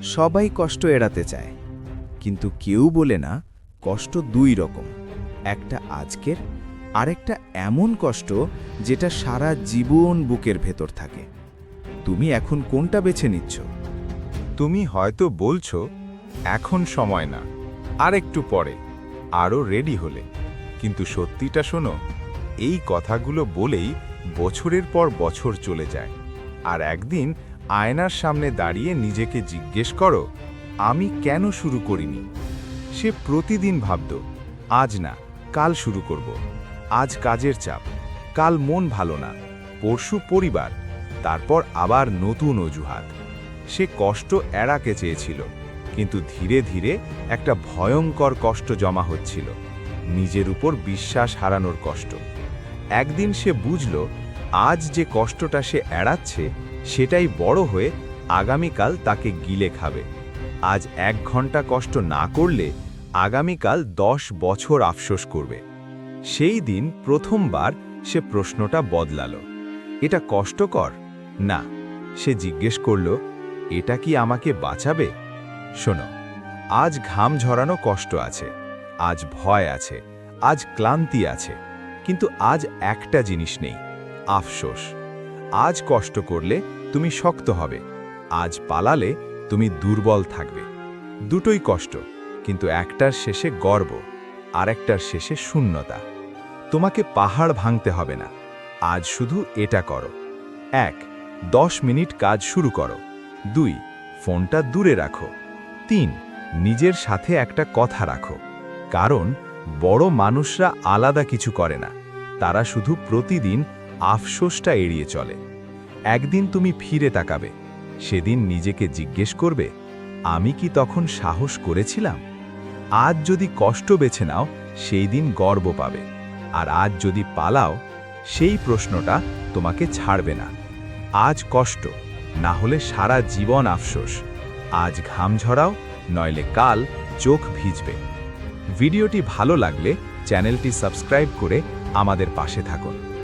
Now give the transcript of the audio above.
সবাই কষ্ট এড়াতে চায়, কিন্তু কেউ বলে না কষ্ট দুই রকম, একটা আজকের, আরেকটা এমন কষ্ট যেটা সারা জীবন বুকের ভেতর থাকে। তুমি এখন কোনটা বেছে নিচ্ছ? তুমি হয়তো বলছো এখন সময় না, আর একটু পরে, আরও রেডি হলে। কিন্তু সত্যিটা শোনো, এই কথাগুলো বলেই বছরের পর বছর চলে যায়। আর একদিন আয়নার সামনে দাঁড়িয়ে নিজেকে জিজ্ঞেস করো, আমি কেন শুরু করিনি? সে প্রতিদিন ভাবত, আজ না, কাল শুরু করব। আজ কাজের চাপ, কাল মন ভালো না, পরশু পরিবার, তারপর আবার নতুন অজুহাত। সে কষ্ট এড়াতে চেয়েছিল, কিন্তু ধীরে ধীরে একটা ভয়ঙ্কর কষ্ট জমা হচ্ছিল, নিজের উপর বিশ্বাস হারানোর কষ্ট। একদিন সে বুঝল, আজ যে কষ্টটা সে এড়াচ্ছে সেটাই বড় হয়ে আগামীকাল তাকে গিলে খাবে। আজ 1 ঘন্টা কষ্ট না করলে আগামীকাল 10 বছর আফসোস করবে। সেই দিন প্রথমবার সে প্রশ্নটা বদলালো, এটা কষ্টকর? না, সে জিজ্ঞেস করল, এটা কি আমাকে বাঁচাবে? শোনো, আজ ঘাম ঝরানো কষ্ট আছে, আজ ভয় আছে, আজ ক্লান্তি আছে, কিন্তু আজ একটা জিনিস নেই, আফসোস। আজ কষ্ট করলে তুমি শক্ত হবে, আজ পালালে তুমি দুর্বল থাকবে। দুটোই কষ্ট, কিন্তু একটার শেষে গর্ব, আরেকটার শেষে শূন্যতা। তোমাকে পাহাড় ভাঙতে হবে না, আজ শুধু এটা করো। 1. 10 মিনিট কাজ শুরু করো। 2. ফোনটা দূরে রাখো। 3. নিজের সাথে একটা কথা রাখো। কারণ বড় মানুষরা আলাদা কিছু করে না, তারা শুধু প্রতিদিন আফসোসটা এড়িয়ে চলে। একদিন তুমি ফিরে তাকাবে, সেদিন নিজেকে জিজ্ঞেস করবে, আমি কি তখন সাহস করেছিলাম? আজ যদি কষ্ট বেছে নাও, সেই দিন গর্ব পাবে। আর আজ যদি পালাও, সেই প্রশ্নটা তোমাকে ছাড়বে না। আজ কষ্ট, না হলে সারা জীবন আফসোস। আজ ঘাম ঝরাও, নইলে কাল চোখ ভিজবে। ভিডিওটি ভালো লাগলে চ্যানেলটি সাবস্ক্রাইব করে আমাদের পাশে থাকুন।